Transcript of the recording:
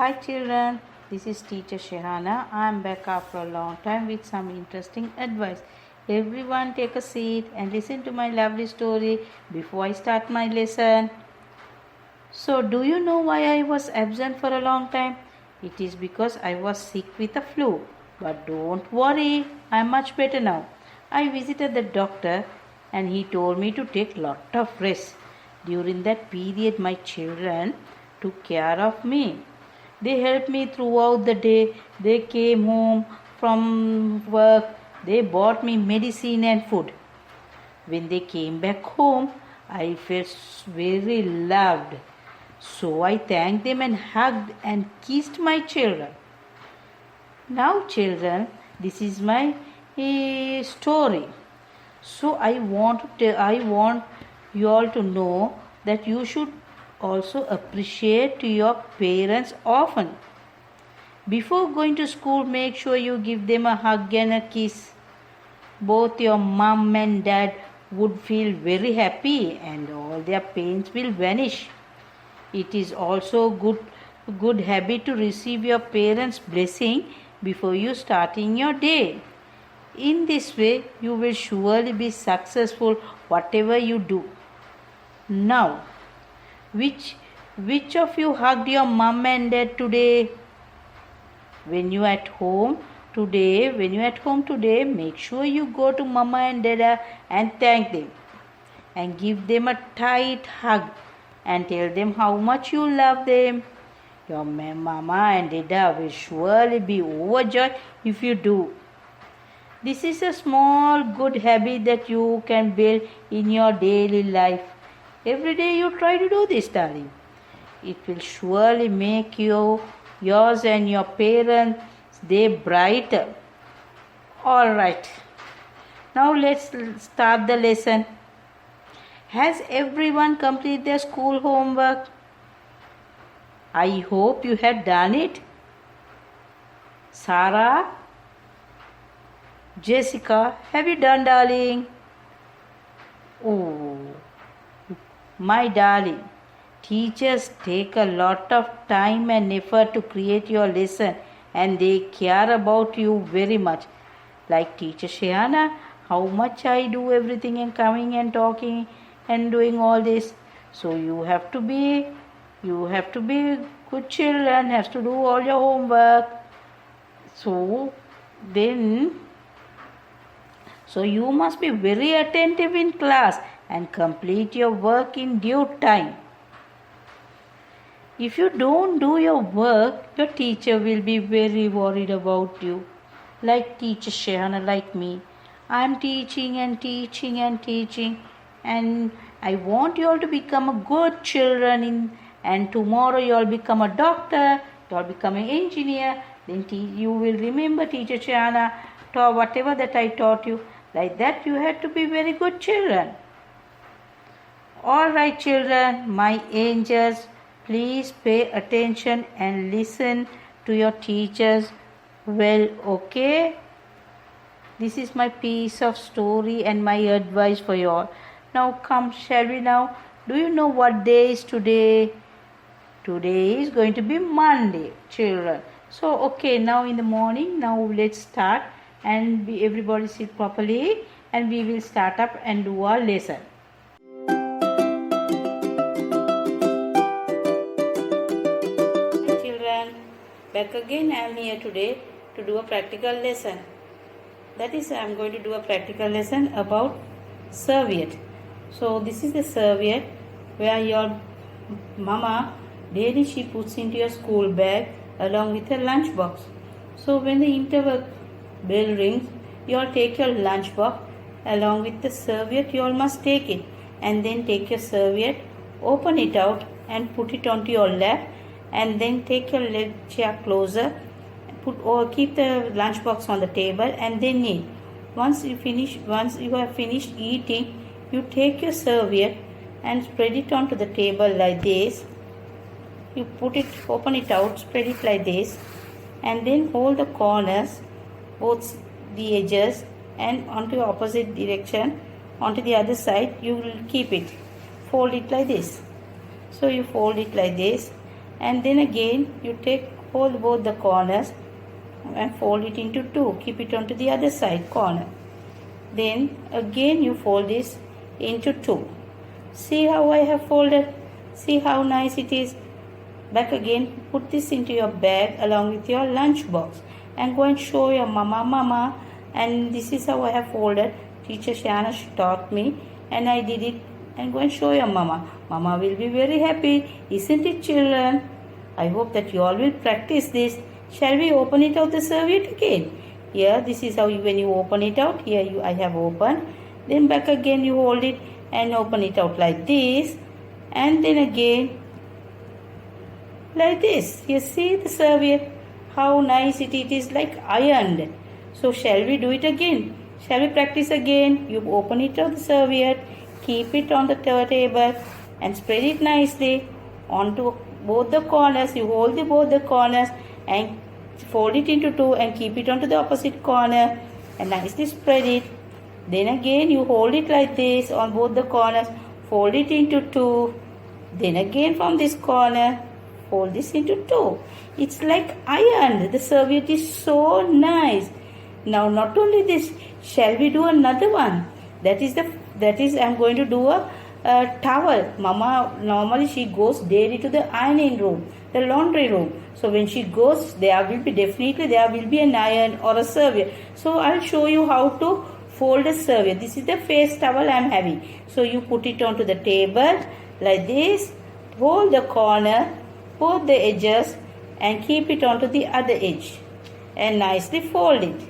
Hi children, this is teacher Shehana. I am back after a long time with some interesting advice. Everyone take a seat and listen to my lovely story before I start my lesson. So do you know why I was absent for a long time? It is because I was sick with a flu. But don't worry, I am much better now. I visited the doctor and he told me to take lot of rest. During that period my children took care of me. They helped me throughout the day. They came home from work. They bought me medicine and food. When they came back home, I felt very loved. So I thanked them and hugged and kissed my children. Now, children, this is my story. So I want you all to know that you should also appreciate your parents often. Before going to school, make sure you give them a hug and a kiss. Both your mom and dad would feel very happy and all their pains will vanish. It is also good habit to receive your parents' blessing before you starting your day. In this way, you will surely be successful whatever you do. Now, which of you hugged your mom and dad today? When you at home today, make sure you go to mama and dada and thank them and give them a tight hug and tell them how much you love them. Your mama and dada will surely be overjoyed if you do. This is a small good habit that you can build in your daily life. Every day you try to do this, darling. It will surely make yours and your parents' day brighter. Alright, now let's start the lesson. Has everyone completed their school homework? I hope you have done it. Sarah, Jessica, have you done, darling? Oh, my darling. Teachers take a lot of time and effort to create your lesson and they care about you very much. Like teacher Shehana, how much I do everything and coming and talking and doing all this. So you have to be good children, have to do all your homework. So you must be very attentive in class and complete your work in due time. If you don't do your work, your teacher will be very worried about you. Like teacher Shehana, like me. I am teaching and I want you all to become a good children and tomorrow you all become a doctor, you all become an engineer, then you will remember teacher Shehana taught whatever that I taught you. Like that you have to be very good children. Alright children, my angels, please pay attention and listen to your teachers well, okay? This is my piece of story and my advice for you all. Now come, shall we now? Do you know what day is today? Today is going to be Monday, children. So, okay, now in the morning, now let's start and everybody sit properly and we will start up and do our lesson. Back again, I am here today to do a practical lesson. That is, I am going to do a practical lesson about serviette. So this is the serviette where your mama daily she puts into your school bag along with her lunch box. So when the interval bell rings, you all take your lunch box along with the serviette. You all must take it and then take your serviette, open it out and put it onto your lap. And then take your leg chair closer, keep the lunch box on the table and then eat. Once you have finished eating, you take your serviette and spread it onto the table like this. You open it out, spread it like this and then hold the corners, both the edges and onto the opposite direction, onto the other side you will keep it. Fold it like this. So you fold it like this. And then again you take hold both the corners and fold it into two. Keep it onto the other side corner. Then again you fold this into two. See how I have folded? See how nice it is? Back again, put this into your bag along with your lunch box and go and show your mama. And this is how I have folded. Teacher Shana taught me and I did it. And go and show your mama. Mama will be very happy, isn't it, children? I hope that you all will practice this. Shall we open it out the serviette again? Here, this is how when you open it out. Here I have opened. Then back again you hold it and open it out like this. And then again like this. You see the serviette? How nice it is, like ironed. So shall we do it again? Shall we practice again? You open it out the serviette, keep it on the table and spread it nicely onto both the corners. You hold both the corners and fold it into two and keep it onto the opposite corner and nicely spread it. Then again you hold it like this on both the corners, fold it into two. Then again from this corner, fold this into two. It's like iron. The serviette is so nice. Now not only this, shall we do another one? That is I'm going to do a towel. Mama normally she goes daily to the ironing room, the laundry room. So when she goes, there will be an iron or a serviette. So I'll show you how to fold a serviette. This is the face towel I'm having. So you put it onto the table like this, hold the corner, both the edges and keep it onto the other edge and nicely fold it.